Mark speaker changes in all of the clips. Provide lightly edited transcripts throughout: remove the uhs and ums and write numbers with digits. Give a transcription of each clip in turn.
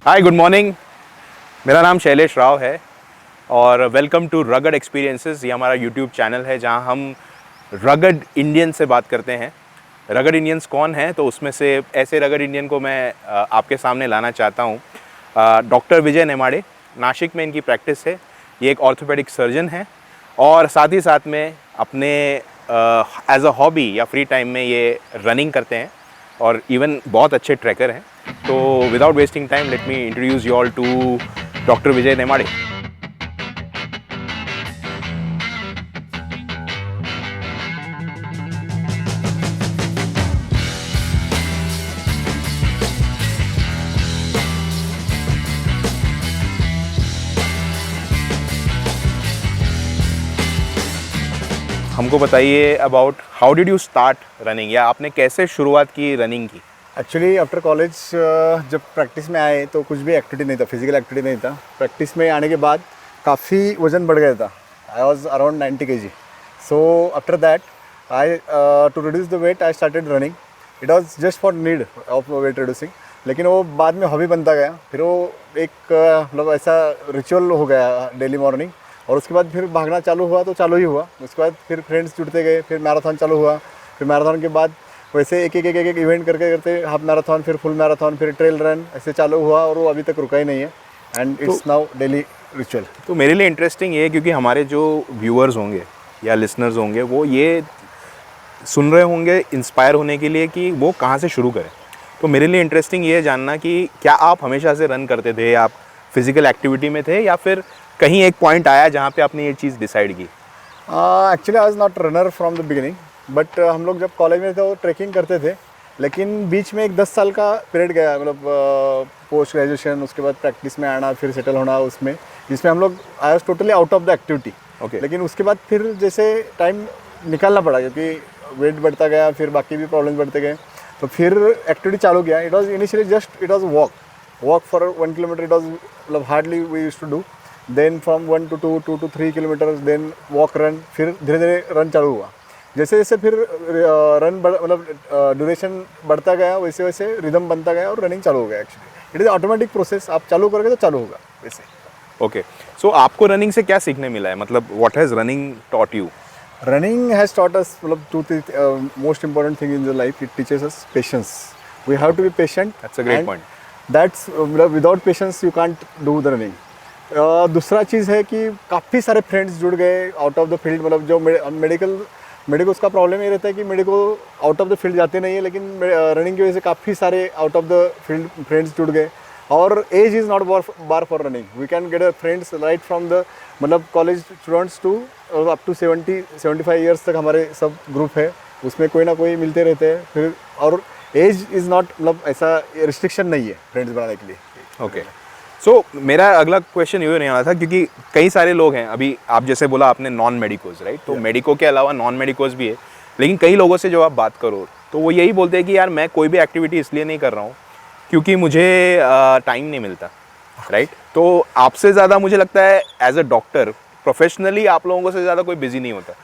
Speaker 1: हाय, good morning. मेरा नाम शैलेश राव है और वेलकम टू रगड एक्सपीरियंसेस। ये हमारा यूट्यूब चैनल है जहां हम रगड इंडियन से बात करते हैं। रगड इंडियंस कौन हैं, तो उसमें से ऐसे रगड इंडियन को मैं आपके सामने लाना चाहता हूं। डॉक्टर विजय नेमाड़े, नासिक में इनकी प्रैक्टिस है। ये एक ऑर्थोपेडिक सर्जन हैं और साथ ही साथ में अपने एज अ हॉबी या फ्री टाइम में ये रनिंग करते हैं और इवन बहुत अच्छे ट्रैकर हैं। तो without wasting time, let me introduce you all to doctor Vijay Nemade. हमको बताइए about how did you start running, या आपने कैसे शुरुआत की रनिंग की?
Speaker 2: एक्चुअली आफ्टर कॉलेज जब प्रैक्टिस में आए तो कुछ भी एक्टिविटी नहीं था, फिजिकल एक्टिविटी नहीं था। प्रैक्टिस में आने के बाद काफ़ी वज़न बढ़ गया था। I was around 90 kg। So after that I to reduce the weight I started running. It was just for need of weight reducing, लेकिन वो बाद में हॉबी बनता गया। फिर वो एक मतलब ऐसा रिचुअल हो गया डेली मॉर्निंग। और उसके बाद फिर भागना चालू हुआ तो चालू ही हुआ। उसके बाद फिर फ्रेंड्स जुड़ते गए, फिर मैराथन चालू हुआ। फिर मैराथन के बाद वैसे एक एक इवेंट करते करते हाफ मैराथन, फिर फुल मैराथन, फिर ट्रेल रन ऐसे चालू हुआ और वो अभी तक रुका ही नहीं है। And it's now daily ritual.
Speaker 1: तो मेरे लिए इंटरेस्टिंग ये है क्योंकि हमारे जो व्यूअर्स होंगे या लिसनर्स होंगे वो ये सुन रहे होंगे इंस्पायर होने के लिए कि वो कहाँ से शुरू करें। तो मेरे लिए इंटरेस्टिंग ये है जानना कि क्या आप हमेशा से रन करते थे, आप फिजिकल एक्टिविटी में थे, या फिर कहीं एक पॉइंट आया जहाँ पे आपने ये चीज़ डिसाइड की?
Speaker 2: Actually I was not runner from the beginning, but हम लोग जब कॉलेज में थे वो ट्रैकिंग करते थे। लेकिन बीच में एक 10 साल का पीरियड गया, मतलब पोस्ट ग्रेजुएशन, उसके बाद प्रैक्टिस में आना, फिर सेटल होना उसमें, जिसमें हम लोग I was totally out of the activity.
Speaker 1: Okay.
Speaker 2: लेकिन उसके बाद फिर जैसे टाइम निकालना पड़ा क्योंकि वेट बढ़ता गया, फिर बाकी भी प्रॉब्लम्स बढ़ते गए, तो फिर एक्टिविटी चालू किया। It was initially just it was walk for 1 kilometre. It was मतलब hardly we used to do. Then from 1 to 2, 2 to 3 kilometre, then walk run, फिर धीरे धीरे रन चालू हुआ। जैसे जैसे फिर रन मतलब ड्यूरेशन बढ़ता गया, वैसे वैसे रिदम बनता गया और रनिंग चालू हो गया। Actually it is automatic process, आप चालू करोगे तो चालू होगा वैसे।
Speaker 1: ओके, सो आपको रनिंग से क्या सीखने मिला है, मतलब what has running taught you?
Speaker 2: Running has taught us मतलब two most important thing in the life. It teaches us patience. We have to be patient.
Speaker 1: That's a great point.
Speaker 2: That's मतलब without patience you can't do the running. दूसरा चीज़ है कि काफ़ी सारे friends जुड़ गए आउट ऑफ द फील्ड। मतलब जो मेडिको उसका प्रॉब्लम ये रहता है कि medico out of the field जाते नहीं है, लेकिन रनिंग की वजह से काफ़ी सारे out of the field friends जुड़ गए। और age is not bar for running. We can get a friends right from the मतलब college students to up to 70-75 years तक हमारे सब ग्रुप है, उसमें कोई ना कोई मिलते रहते हैं। फिर और एज इज़ नॉट मतलब ऐसा रिस्ट्रिक्शन नहीं है फ्रेंड्स बनाने के लिए।
Speaker 1: ओके, सो मेरा अगला क्वेश्चन ये रहने वाला था क्योंकि कई सारे लोग हैं, अभी आप जैसे बोला आपने नॉन मेडिकोज, राइट? तो मेडिको के अलावा नॉन मेडिकोज भी है, लेकिन कई लोगों से जो आप बात करो तो वो यही बोलते हैं कि यार मैं कोई भी एक्टिविटी इसलिए नहीं कर रहा हूँ क्योंकि मुझे टाइम नहीं मिलता, राइट? तो आपसे ज़्यादा मुझे लगता है एज अ डॉक्टर प्रोफेशनली आप लोगों से ज़्यादा कोई बिजी नहीं होता।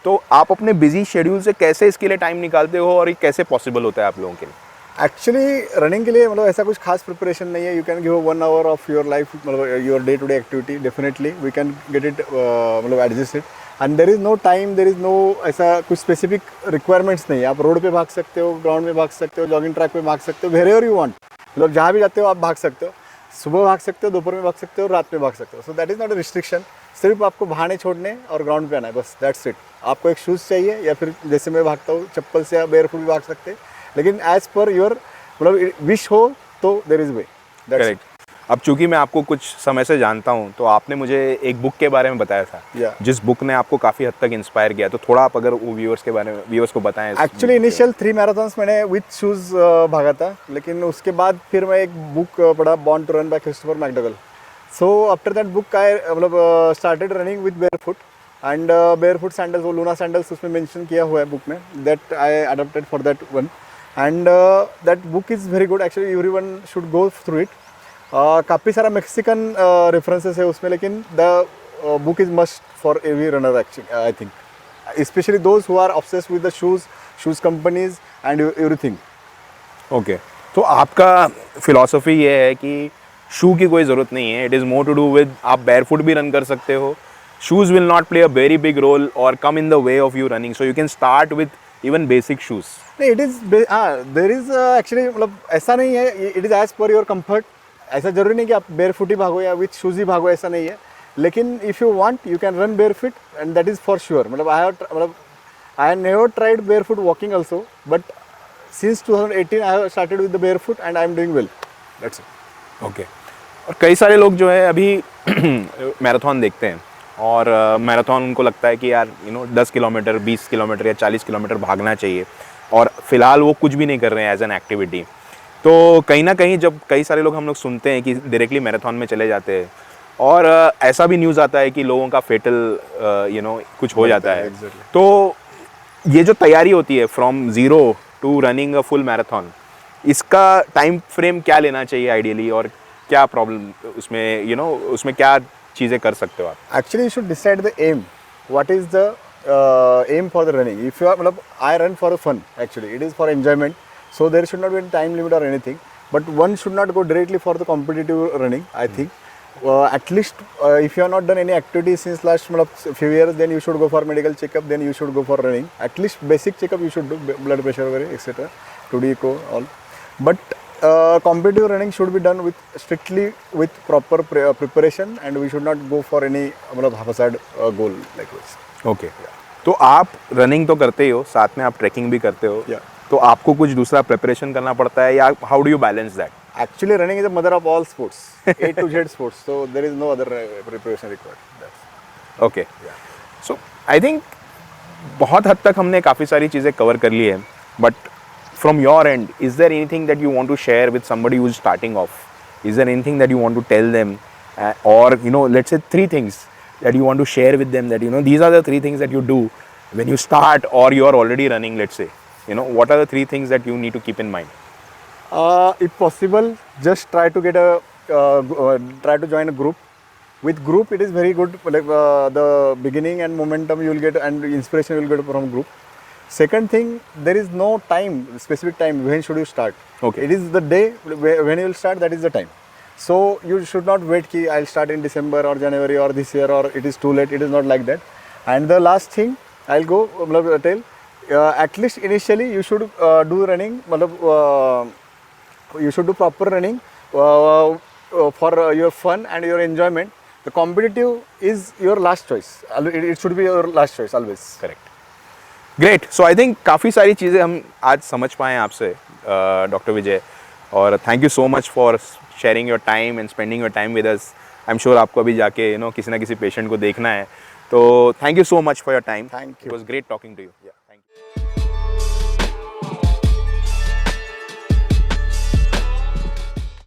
Speaker 1: तो आप अपने बिजी शेड्यूल से कैसे इसके लिए टाइम निकालते हो और ये कैसे पॉसिबल होता है आप लोगों के लिए?
Speaker 2: एक्चुअली रनिंग के लिए मतलब ऐसा कुछ खास प्रिपरेशन नहीं है। You can give 1 hour of your life, मतलब your day to day activity. Definitely we can get it मतलब adjust it. And there is no time, there is no ऐसा कुछ स्पेसिफिक रिक्वायरमेंट्स नहीं है। आप रोड पे भाग सकते हो, ग्राउंड में भाग सकते हो, जॉगिंग ट्रैक पे भाग सकते हो, वेयर यू वांट। मतलब जहाँ भी जाते हो आप भाग सकते हो। सुबह भाग सकते हो, दोपहर में भाग सकते हो, रात में भाग सकते हो। So that is not a restriction. सिर्फ आपको बहाने छोड़ने और ग्राउंड पे आना है, बस दैट्स इट। आपको एक शूज़ चाहिए या फिर जैसे मैं भागता हूँ चप्पल से या बेयरफुट भी भाग सकते हैं, लेकिन एज पर योर मतलब विश हो तो देयर इज वे।
Speaker 1: करेक्ट। अब चूंकि मैं आपको कुछ समय से जानता हूं तो आपने मुझे एक बुक के बारे में बताया था, जिस बुक ने आपको काफ़ी हद तक इंस्पायर किया, तो थोड़ा आप अगर वो व्यूअर्स को बताएं।
Speaker 2: एक्चुअली इनिशियल 3 मैराथन्स मैंने विथ शूज़ भागा था, लेकिन उसके बाद फिर मैं एक बुक पढ़ा, born to run by Christopher McDougall. So after that book I मतलब started running with barefoot and barefoot sandals. वो लूना सैंडल्स उसमें मेंशन किया हुआ है बुक में, that I adopted for that one. And that book is very good actually, everyone should go through it. काफ़ी सारा Mexican references है उसमें, लेकिन the book is must for every runner actually, I think, specially those who are obsessed with the shoes companies and everything.
Speaker 1: Okay, तो आपका philosophy ये है कि शू की कोई ज़रूरत नहीं है. It is more to do with आप बैरफुट भी रन कर सकते हो. Shoes will not play a very big role और come in the way of you running, so you can start with even basic shoes.
Speaker 2: नहीं, it is there is actually मतलब ऐसा नहीं है, it is as per your comfort. ऐसा जरूरी नहीं कि आप बेयर फुट ही भागो या विथ शूज़ ही भागो, ऐसा नहीं है. लेकिन if you want you can run barefoot and that is for sure. मतलब I have never tried barefoot walking also, but since 2018 I have started with the barefoot and I am doing well. That's it.
Speaker 1: Okay. और कई सारे लोग जो है अभी marathon देखते हैं और मैराथन उनको लगता है कि यार 10 किलोमीटर 20 किलोमीटर या 40 किलोमीटर भागना चाहिए और फिलहाल वो कुछ भी नहीं कर रहे हैं एज एन एक्टिविटी. तो कहीं ना कहीं जब कई सारे लोग हम लोग सुनते हैं कि डायरेक्टली मैराथन में चले जाते हैं और ऐसा भी न्यूज़ आता है कि लोगों का फेटल कुछ हो जाता है.
Speaker 2: Exactly.
Speaker 1: तो ये जो तैयारी होती है from zero to running a full marathon, इसका टाइम फ्रेम क्या लेना चाहिए आइडियली और क्या प्रॉब्लम उसमें उसमें क्या चीज़ें कर सकते हो आप?
Speaker 2: Actually, you should decide the aim. What is the aim for the running? If you are, मतलब, I run for fun. Actually, it is for enjoyment. So there should not be any time limit or anything. But one should not go directly for the competitive running. I think. At least if you have not done any activity since last few years, then you should go for medical checkup. Then you should go for running. At least basic checkup you should do, blood pressure, etc. 2D echo, all. But competitive running should be done with strictly with proper preparation, and we should not go for any haphazard goal like this.
Speaker 1: Okay. तो आप running तो करते ही हो, साथ में आप trekking भी करते हो.
Speaker 2: Yeah.
Speaker 1: तो आपको कुछ दूसरा प्रिपरेशन करना पड़ता है या how do you balance that?
Speaker 2: Actually, running is the mother of all sports, A to Z sports. So there is no other preparation required. That's
Speaker 1: okay. So I think बहुत हद तक हमने काफ़ी सारी चीज़ें कवर कर ली है, but from your end is there anything that you want to share with somebody who is starting off? Is there anything that you want to tell them or let's say 3 things that you want to share with them, that these are the 3 things that you do when you start or you are already running, let's say, what are the 3 things that you need to keep in mind?
Speaker 2: if possible, just try to get try to join a group. With group, it is very good. Like the beginning and momentum you will get, and inspiration you will get from group. Second thing, there is no time, specific time when should you start.
Speaker 1: Okay.
Speaker 2: It is the day when you will start. That is the time. So you should not wait ki I'll start in December or January or this year, or it is too late. It is not like that. And the last thing I'll go tell, at least initially you should do running. You should do proper running for your fun and your enjoyment. The competitive is your last choice. It should be your last choice always.
Speaker 1: Correct. Great. So I think काफ़ी सारी चीज़ें हम आज समझ पाए हैं आपसे doctor विजय, और thank you so much for sharing your time and spending your time with us. I am sure आपको अभी जाके किसी ना किसी पेशेंट को देखना है, तो thank you so much for your time.
Speaker 2: Thank you.
Speaker 1: It was great talking to you.